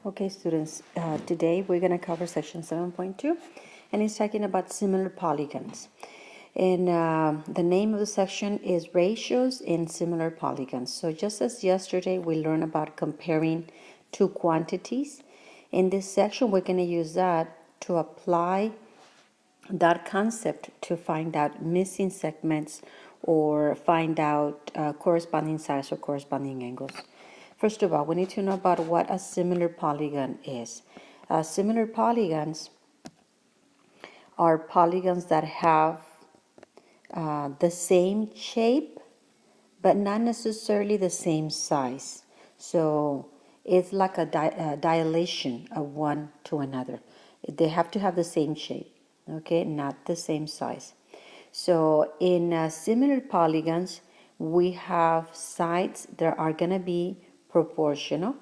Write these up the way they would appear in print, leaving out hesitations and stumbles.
Okay, students, today we're going to cover section 7.2, and it's talking about similar polygons. And the name of the section is Ratios in Similar Polygons. So just as yesterday we learned about comparing two quantities, in this section we're going to use that to apply that concept to find out missing segments or find out corresponding sides or corresponding angles. First of all, we need to know about what a similar polygon is. Similar polygons are polygons that have the same shape but not necessarily the same size. So it's like a dilation of one to another. They have to have the same shape, okay, not the same size. So in similar polygons, we have sides that are going to be proportional,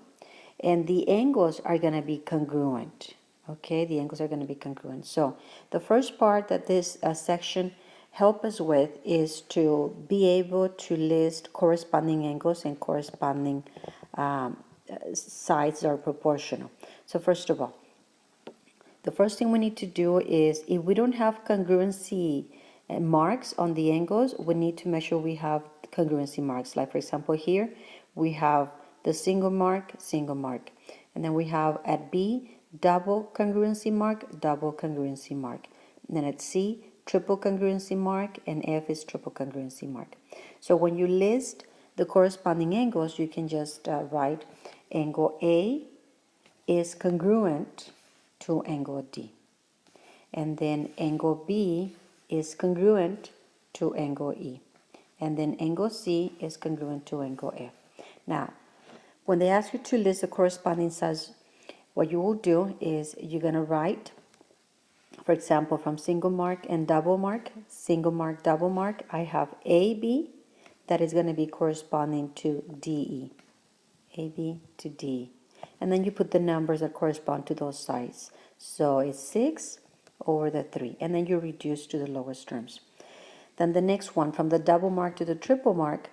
and the angles are going to be congruent. Okay, the angles are going to be congruent. So the first part that this section help us with is to be able to list corresponding angles and corresponding sides that are proportional. So first of all, the first thing we need to do is, if we don't have congruency marks on the angles, we need to make sure we have congruency marks. Like for example here, we have the single mark, and then we have at B, double congruency mark. And then at C, triple congruency mark, and F is triple congruency mark. So when you list the corresponding angles, you can just write angle A is congruent to angle D. And then angle B is congruent to angle E. And then angle C is congruent to angle F. Now, when they ask you to list the corresponding sides, what you will do is you're going to write, for example, from single mark and double mark, double mark, I have AB that is going to be corresponding to DE. AB to D. And then you put the numbers that correspond to those sides. So it's 6 over the 3. And then you reduce to the lowest terms. Then the next one, from the double mark to the triple mark,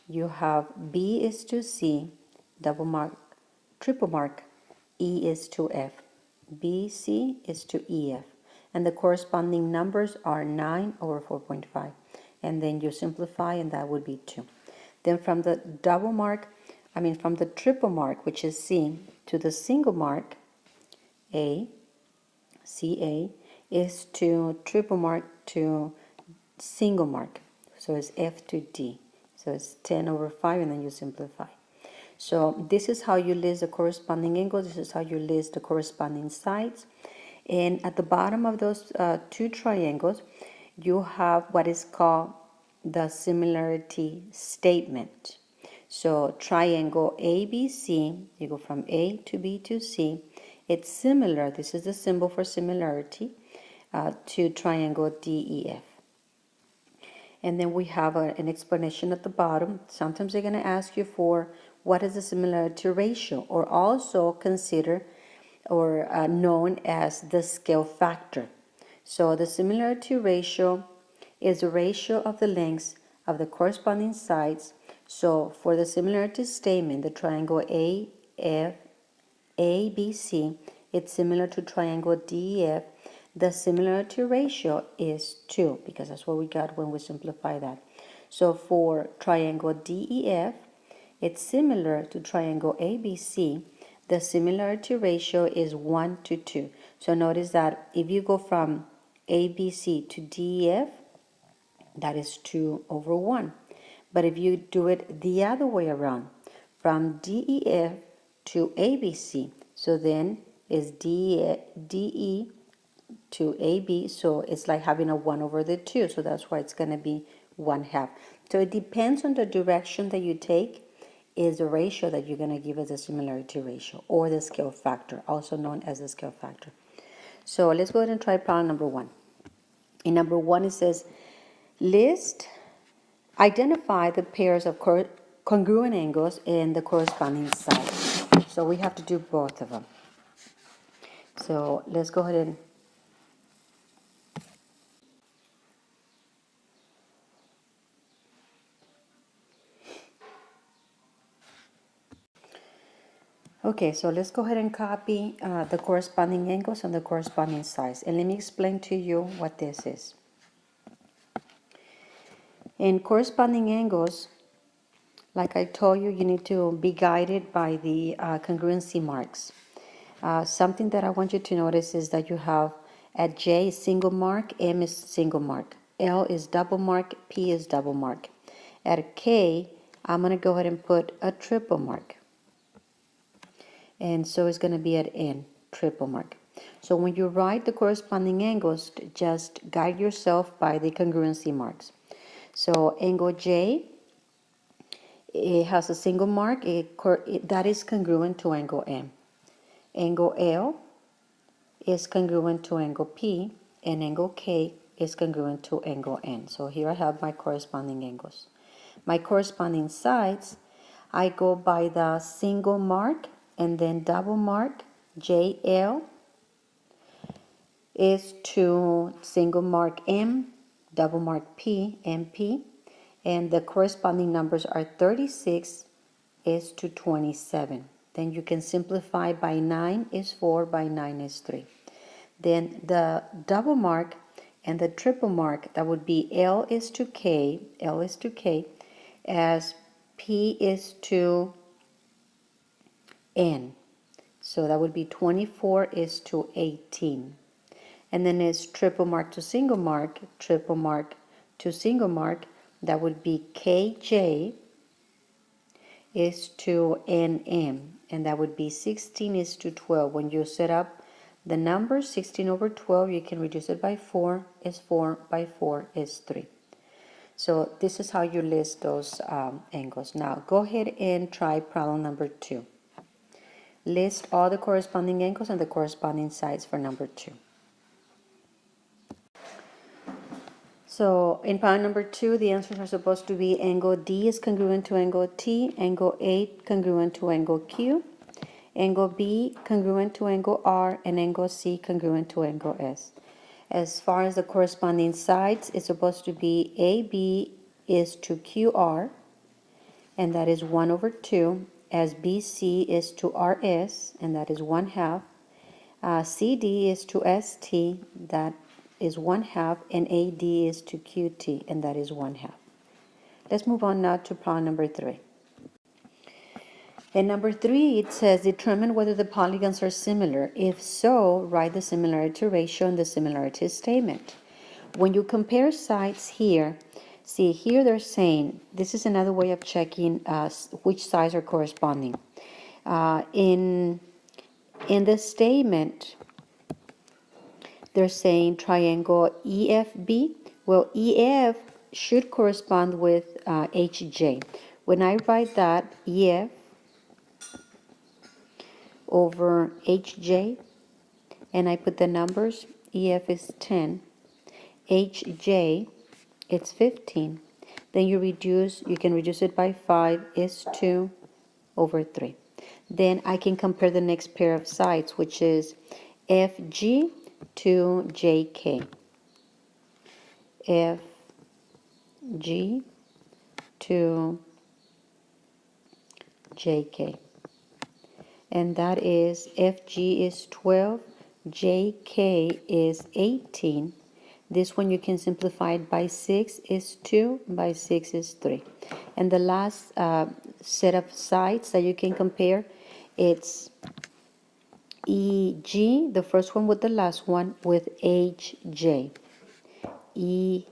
you have B is to C, double mark, triple mark, E is to F. BC is to EF. And the corresponding numbers are 9 over 4.5. And then you simplify, and that would be 2. Then from the from the triple mark, which is C, to the single mark, A, CA, is to triple mark to single mark. So it's F to D. So it's 10 over 5, and then you simplify. So this is how you list the corresponding angles. This is how you list the corresponding sides. And at the bottom of those two triangles, you have what is called the similarity statement. So triangle ABC, you go from A to B to C. It's similar, this is the symbol for similarity, to triangle DEF. And then we have an explanation at the bottom. Sometimes they're going to ask you for what is the similarity ratio, or also consider or known as the scale factor. So the similarity ratio is the ratio of the lengths of the corresponding sides. So for the similarity statement, the triangle ABC, it's similar to triangle DEF. The similarity ratio is 2, because that's what we got when we simplify that. So for triangle DEF, it's similar to triangle ABC. The similarity ratio is 1 to 2. So notice that if you go from ABC to DEF, that is 2 over 1. But if you do it the other way around, from DEF to ABC, so then is DE to AB, so it's like having a 1 over the 2, so that's why it's going to be 1/2. So it depends on the direction that you take, is the ratio that you're going to give as a similarity ratio, or the scale factor, also known as the scale factor. So let's go ahead and try problem number 1. In number 1 it says, identify the pairs of congruent angles in the corresponding side. So we have to do both of them. So let's go ahead and Okay, so let's go ahead and copy the corresponding angles and the corresponding sides. And let me explain to you what this is. In corresponding angles, like I told you, you need to be guided by the congruency marks. Something that I want you to notice is that you have at J is single mark, M is single mark, L is double mark, P is double mark. At K, I'm going to go ahead and put a triple mark. And so it's going to be at N, triple mark. So when you write the corresponding angles, just guide yourself by the congruency marks. So angle J, it has a single mark, that is congruent to angle M. Angle L is congruent to angle P, and angle K is congruent to angle N. So here I have my corresponding angles. My corresponding sides, I go by the single mark and then double mark. JL is to single mark M, double mark P, MP, and the corresponding numbers are 36 is to 27. Then you can simplify by 9 is 4, by 9 is 3. Then the double mark and the triple mark, that would be L is to K, L is to K, as P is to N. So that would be 24 is to 18. And then it's triple mark to single mark, triple mark to single mark, that would be KJ is to NM, and that would be 16 is to 12. When you set up the number 16 over 12, you can reduce it by 4 is 4, by 4 is 3. So this is how you list those angles. Now go ahead and try problem number 2. List all the corresponding angles and the corresponding sides for number 2. So in problem number 2, the answers are supposed to be angle D is congruent to angle T, angle A congruent to angle Q, angle B congruent to angle R, and angle C congruent to angle S. As far as the corresponding sides, it's supposed to be AB is to QR, and that is 1 over 2, as BC is to RS, and that is 1/2. CD is to ST, that is 1/2, and AD is to QT, and that is 1/2. Let's move on now to problem number 3. In number 3, it says determine whether the polygons are similar. If so, write the similarity ratio and the similarity statement. When you compare sides here, see here they're saying, this is another way of checking which sides are corresponding. In the statement, they're saying triangle EFB. Well, EF should correspond with HJ. When I write that, EF over HJ, and I put the numbers, EF is 10, HJ, it's 15. Then you can reduce it by 5, is 2 over 3. Then I can compare the next pair of sides, which is FG to JK. FG to JK. And that is FG is 12, JK is 18. This one you can simplify it by 6 is 2, by 6 is 3. And the last set of sides that you can compare, it's EG, the first one with the last one, with HJ. EG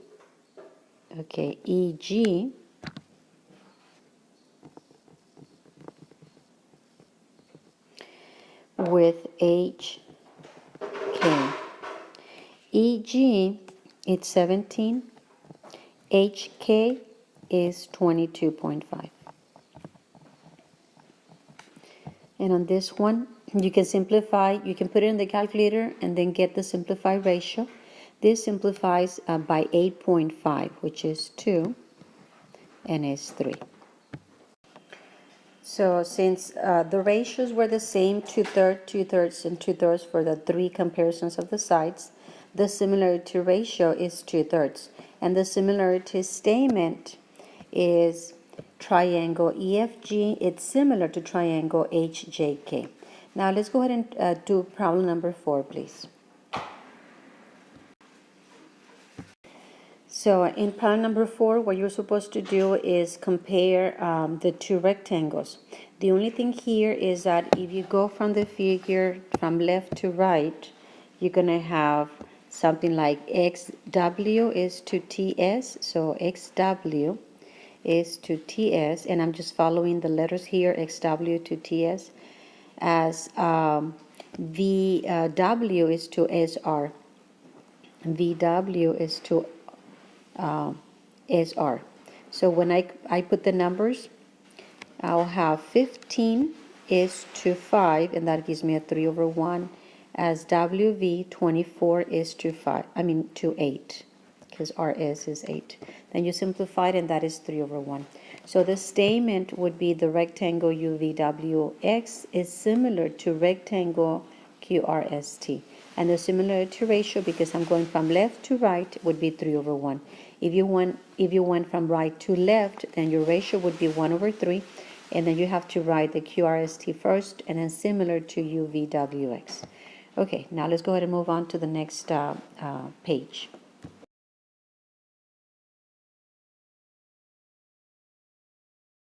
with HK. EG, it's 17. HK is 22.5. And on this one, you can simplify, you can put it in the calculator and then get the simplified ratio. This simplifies by 8.5, which is 2, and is 3. So since the ratios were the same, 2/3, 2/3, and 2/3 for the 3 comparisons of the sides, the similarity ratio is 2/3. And the similarity statement is triangle EFG, it's similar to triangle HJK. Now let's go ahead and do problem number 4, please. So in problem number 4, what you're supposed to do is compare the two rectangles. The only thing here is that if you go from the figure from left to right, you're going to have something like XW is to TS. So XW is to TS, and I'm just following the letters here, XW to TS, as VW is to SR. VW is to SR. So when I put the numbers, I'll have 15 is to 5, and that gives me a 3 over 1, as WV 24 is to 5, to 8, because RS is 8. Then you simplify it, and that is 3 over 1. So the statement would be the rectangle UVWX is similar to rectangle QRST. And the similarity ratio, because I'm going from left to right, would be 3 over 1. If you went from right to left, then your ratio would be 1 over 3. And then you have to write the QRST first, and then similar to UVWX. Okay, now let's go ahead and move on to the next page.